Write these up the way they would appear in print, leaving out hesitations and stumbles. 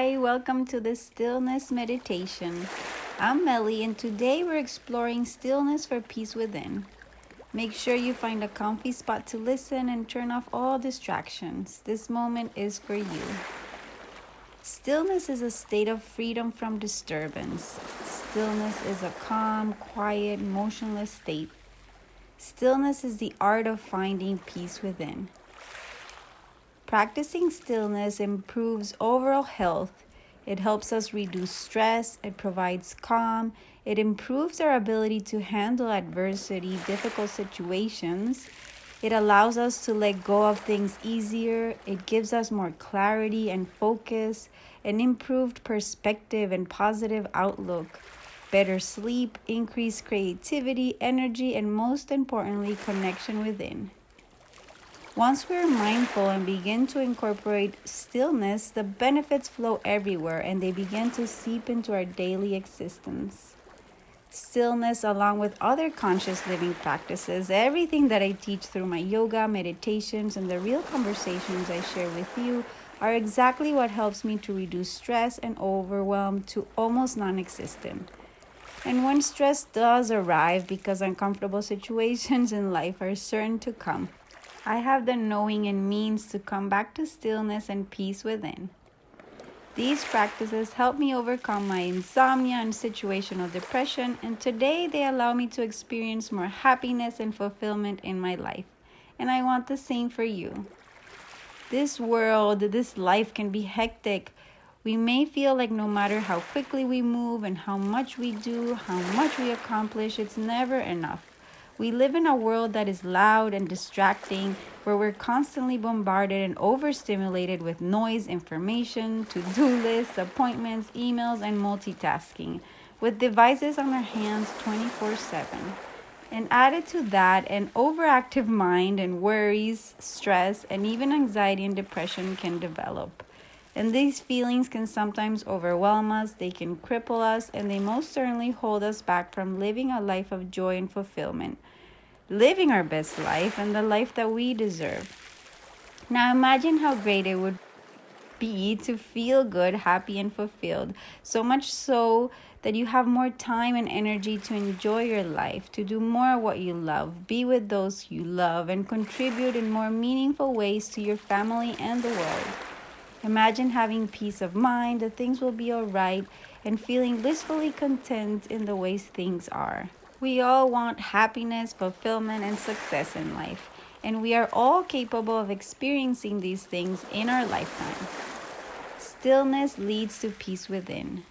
Hi, welcome to the Stillness Meditation. I'm Meli, and today we're exploring stillness for peace within. Make sure you find a comfy spot to listen and turn off all distractions. This moment is for you. Stillness is a state of freedom from disturbance. Stillness is a calm, quiet, motionless state. Stillness is the art of finding peace within. Practicing stillness improves overall health. It helps us reduce stress. It provides calm. It improves our ability to handle adversity, difficult situations. It allows us to let go of things easier. It gives us more clarity and focus, an improved perspective and positive outlook, better sleep, increased creativity, energy, and most importantly, connection within. Once we're mindful and begin to incorporate stillness, the benefits flow everywhere and they begin to seep into our daily existence. Stillness, along with other conscious living practices, everything that I teach through my yoga, meditations, and the real conversations I share with you, are exactly what helps me to reduce stress and overwhelm to almost non-existent. And when stress does arrive, because uncomfortable situations in life are certain to come, I have the knowing and means to come back to stillness and peace within. These practices help me overcome my insomnia and situational depression, and today they allow me to experience more happiness and fulfillment in my life. And I want the same for you. This life can be hectic. We may feel like no matter how quickly we move and how much we do, how much we accomplish, it's never enough. We live in a world that is loud and distracting, where we're constantly bombarded and overstimulated with noise, information, to-do lists, appointments, emails, and multitasking, with devices on our hands 24/7. And added to that, an overactive mind and worries, stress, and even anxiety and depression can develop. And these feelings can sometimes overwhelm us, they can cripple us, and they most certainly hold us back from living a life of joy and fulfillment, living our best life and the life that we deserve. Now imagine how great it would be to feel good, happy, and fulfilled, so much so that you have more time and energy to enjoy your life, to do more of what you love, be with those you love, and contribute in more meaningful ways to your family and the world. Imagine having peace of mind, that things will be all right, and feeling blissfully content in the ways things are. We all want happiness, fulfillment, and success in life, and we are all capable of experiencing these things in our lifetime. Stillness leads to peace within.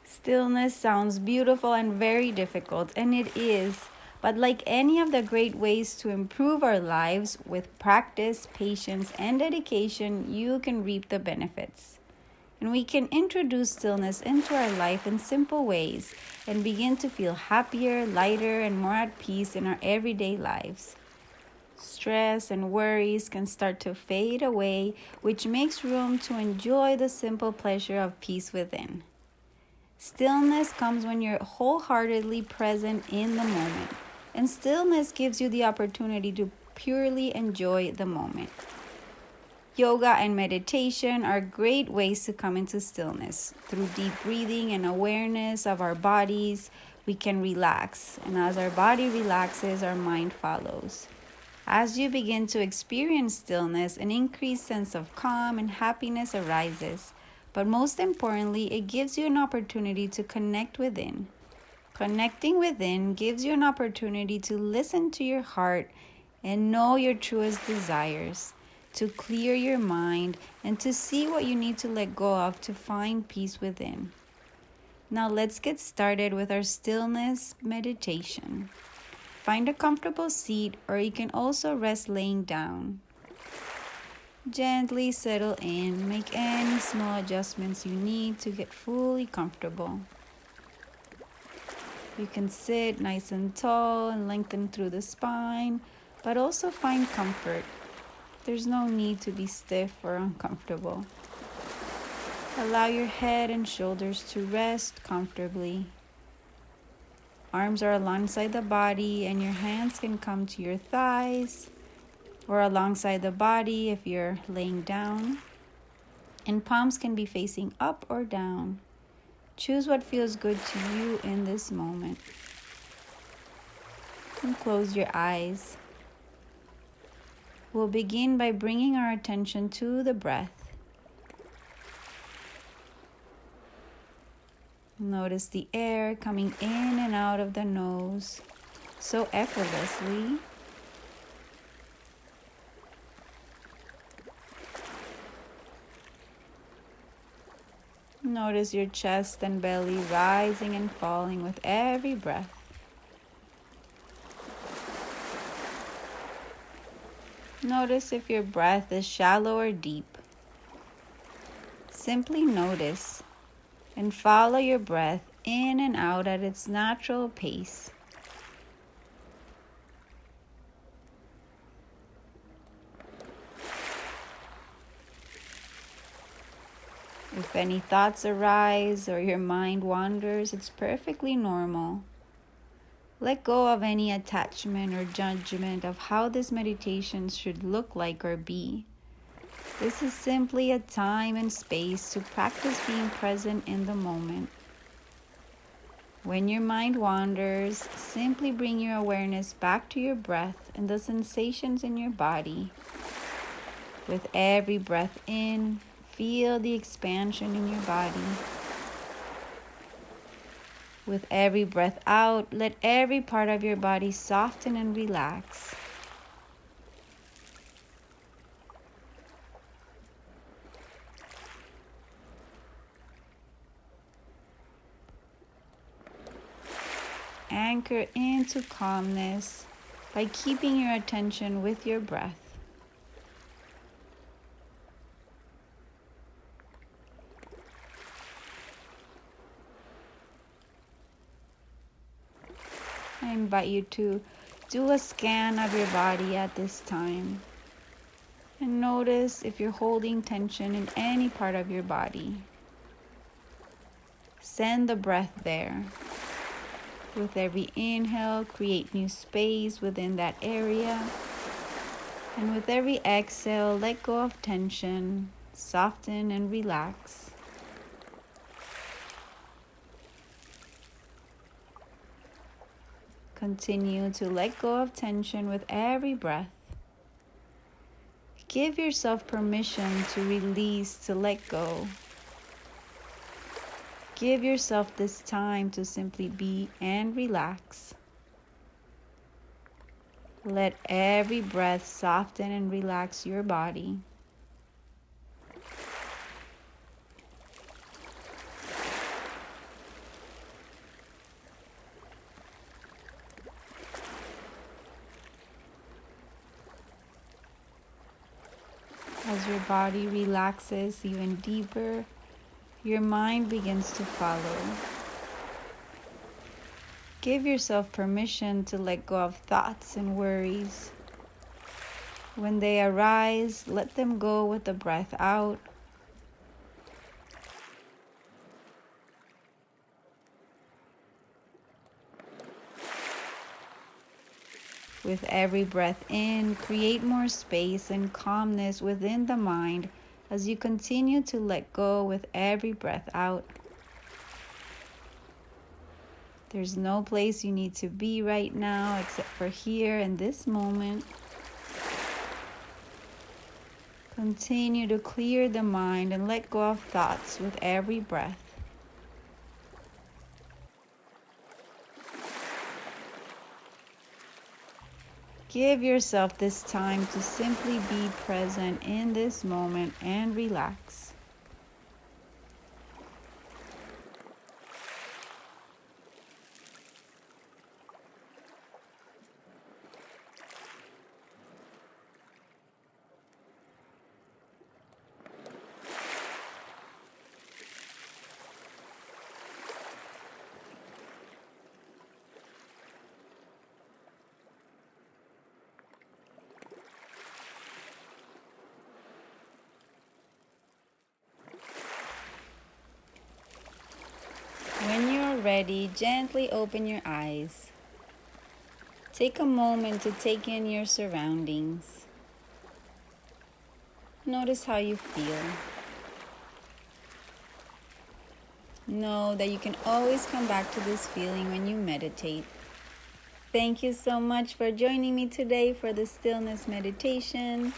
Stillness sounds beautiful and very difficult, and it is. But like any of the great ways to improve our lives, with practice, patience, and dedication, you can reap the benefits. And we can introduce stillness into our life in simple ways and begin to feel happier, lighter, and more at peace in our everyday lives. Stress and worries can start to fade away, which makes room to enjoy the simple pleasure of peace within. Stillness comes when you're wholeheartedly present in the moment. And stillness gives you the opportunity to purely enjoy the moment. Yoga and meditation are great ways to come into stillness. Through deep breathing and awareness of our bodies, we can relax. And as our body relaxes, our mind follows. As you begin to experience stillness, an increased sense of calm and happiness arises. But most importantly, it gives you an opportunity to connect within. Connecting within gives you an opportunity to listen to your heart and know your truest desires, to clear your mind, and to see what you need to let go of to find peace within. Now let's get started with our stillness meditation. Find a comfortable seat, or you can also rest laying down. Gently settle in, make any small adjustments you need to get fully comfortable. You can sit nice and tall and lengthen through the spine, but also find comfort. There's no need to be stiff or uncomfortable. Allow your head and shoulders to rest comfortably. Arms are alongside the body, and your hands can come to your thighs or alongside the body if you're laying down. and palms can be facing up or down. Choose what feels good to you in this moment. And close your eyes. We'll begin by bringing our attention to the breath. Notice the air coming in and out of the nose so effortlessly. Notice your chest and belly rising and falling with every breath. Notice if your breath is shallow or deep. Simply notice and follow your breath in and out at its natural pace. If any thoughts arise or your mind wanders, it's perfectly normal. Let go of any attachment or judgment of how this meditation should look like or be. This is simply a time and space to practice being present in the moment. When your mind wanders, simply bring your awareness back to your breath and the sensations in your body. With every breath in, feel the expansion in your body. With every breath out, let every part of your body soften and relax. Anchor into calmness by keeping your attention with your breath. I invite you to do a scan of your body at this time and notice if you're holding tension in any part of your body. Send the breath there. With every inhale, create new space within that area. And with every exhale, let go of tension, soften and relax. Continue to let go of tension with every breath. Give yourself permission to release, to let go. Give yourself this time to simply be and relax. Let every breath soften and relax your body. As your body relaxes even deeper, your mind begins to follow. Give yourself permission to let go of thoughts and worries. When they arise, let them go with the breath out. With every breath in, create more space and calmness within the mind as you continue to let go with every breath out. There's no place you need to be right now except for here in this moment. Continue to clear the mind and let go of thoughts with every breath. Give yourself this time to simply be present in this moment and relax. When you're ready, gently open your eyes. Take a moment to take in your surroundings. Notice how you feel. Know that you can always come back to this feeling when you meditate. Thank you so much for joining me today for the stillness meditation.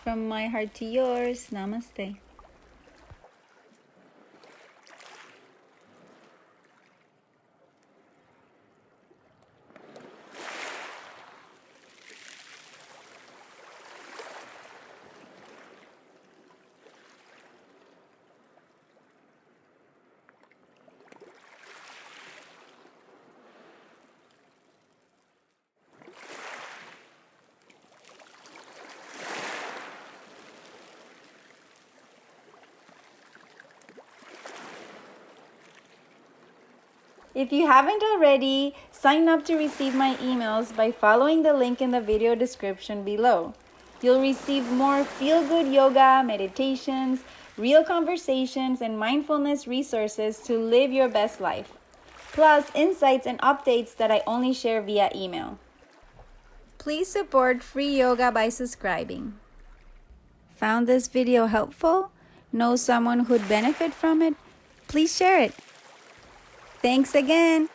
From my heart to yours, namaste. If you haven't already, sign up to receive my emails by following the link in the video description below. You'll receive more feel-good yoga, meditations, real conversations, and mindfulness resources to live your best life. Plus, insights and updates that I only share via email. Please support free yoga by subscribing. Found this video helpful? Know someone who'd benefit from it? Please share it. Thanks again.